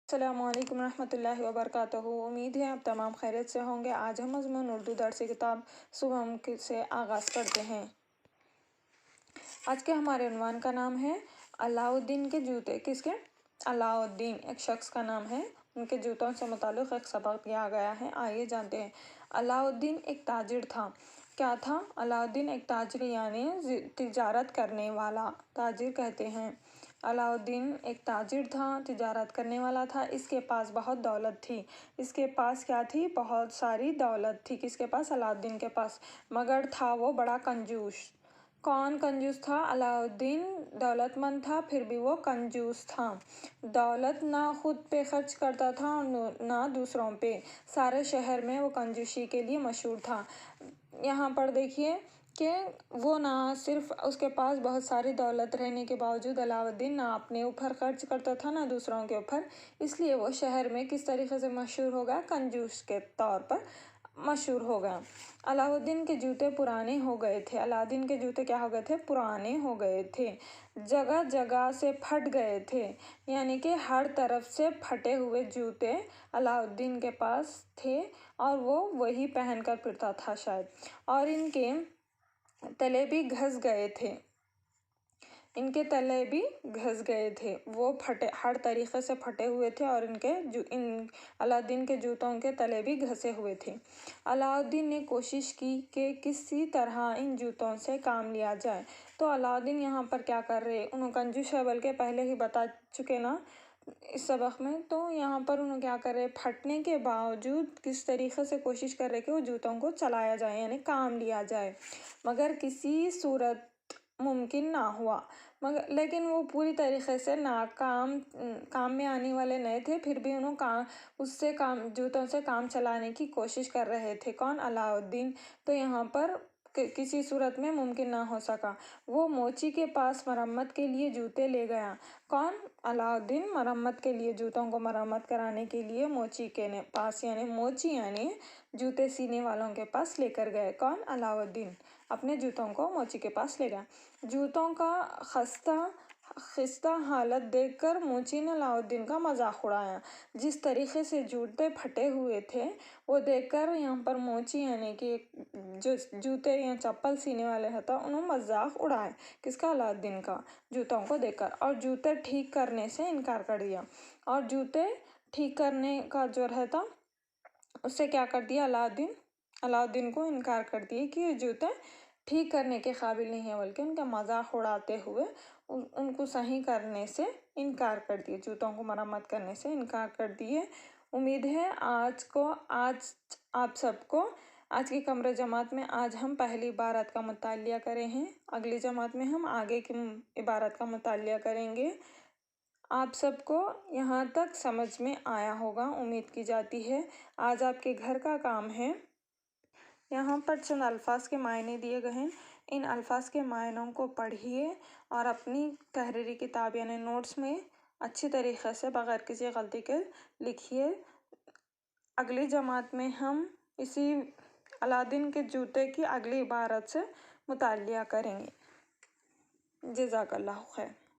अस्सलामु अलैकुम रहमतुल्लाहि व बरकातहू। उम्मीद है आप तमाम खैरियत से होंगे। आज हम मज़मून उर्दू दर्स किताब सुबह से आगाज़ करते हैं। आज के हमारे उन्वान का नाम है अलाउद्दीन के जूते। किसके? अलाउद्दीन एक शख्स का नाम है। उनके जूतों से मुताल्लिक़ एक सबक दिया गया है। आइए जानते हैं। अलाउद्दीन एक ताजिर था। क्या था? अलाउद्दीन एक ताजिर यानी तिजारत करने वाला, ताजिर कहते हैं। अलाउद्दीन एक ताजिर था, तिजारत करने वाला था। इसके पास बहुत दौलत थी। इसके पास क्या थी? बहुत सारी दौलत थी। किसके पास? अलाउद्दीन के पास। मगर था वो बड़ा कंजूस। कौन कंजूस था? अलाउद्दीन दौलतमंद था, फिर भी वो कंजूस था। दौलत ना खुद पे खर्च करता था और ना दूसरों पे। सारे शहर में वो कंजूसी के लिए मशहूर था। यहाँ पर देखिए कि वो ना सिर्फ उसके पास बहुत सारी दौलत रहने के बावजूद अलाउद्दीन ना अपने ऊपर खर्च करता था ना दूसरों के ऊपर। इसलिए वो शहर में किस तरीके से मशहूर हो गया? कंजूस के तौर पर मशहूर हो गया। अलाउद्दीन के जूते पुराने हो गए थे। अलाउद्दीन के जूते क्या हो गए थे? पुराने हो गए थे। जगह जगह से फट गए थे, यानी कि हर तरफ से फटे हुए जूते अलाउद्दीन के पास थे और वो वही पहन कर फिरता था शायद। और इनके तले भी घस गए थे। इनके तले भी घस गए थे। वो फटे, हर तरीके से फटे हुए थे और इन अलाउद्दीन के जूतों के तले भी घसे हुए थे। अलाउद्दीन ने कोशिश की कि किसी तरह इन जूतों से काम लिया जाए। तो अलाउद्दीन यहाँ पर क्या कर रहे? उन्होंने कंजूस है बल्कि पहले ही बता चुके ना इस सबक में। तो यहाँ पर उन्होंने क्या कर रहे? फटने के बावजूद किस तरीके से कोशिश कर रहे कि वो जूतों को चलाया जाए, यानी काम लिया जाए। मगर किसी सूरत मुमकिन ना हुआ। मगर लेकिन वो पूरी तरीके से काम में आने वाले नहीं थे। फिर भी उन्होंने जूतों से काम चलाने की कोशिश कर रहे थे। कौन? अलाउद्दीन। तो यहाँ पर किसी सूरत में मुमकिन ना हो सका। वो मोची के पास मरम्मत के लिए जूते ले गया। कौन? अलाउद्दीन मरम्मत के लिए, जूतों को मरम्मत कराने के लिए मोची के पास, यानी मोची यानी जूते सीने वालों के पास लेकर गए। कौन? अलाउद्दीन अपने जूतों को मोची के पास ले गया। जूतों का खस्ता हालत देखकर मोची ने अलाउद्दीन का मजाक उड़ाया। जिस तरीके से जूते फटे हुए थे वो देखकर यहाँ पर मोची यानी कि जो जूते या चप्पल सीने वाले होता, उन्होंने मजाक उड़ाया। किसका? अलाउद्दीन का, जूतों को देखकर। और जूते ठीक करने से इनकार कर दिया। और जूते ठीक करने का जो रहता उससे क्या कर दिया? अलाउद्दीन को इनकार कर दिए कि ये जूते ठीक करने के काबिल नहीं है, बल्कि उनका मजाक उड़ाते हुए उनको सही करने से इनकार कर दिए, जूतों को मरम्मत करने से इनकार कर दिए। उम्मीद है आज आप सबको आज की कमरे जमात में आज हम पहली इबारत का मुतालिया करे हैं। अगली जमात में हम आगे की इबारत का मुतालिया करेंगे। आप सबको यहाँ तक समझ में आया होगा, उम्मीद की जाती है। आज आपके घर का काम है, यहाँ पर चंद अल्फाज के मायने दिए गए हैं। इन अल्फाज के मायनों को पढ़िए और अपनी तहरीरी किताब यानी नोट्स में अच्छी तरीके से बगैर किसी गलती के लिखिए। अगली जमात में हम इसी अलाउद्दीन के जूते की अगली इबारत से मुतालिया करेंगे। जज़ाकल्लाहु खैर।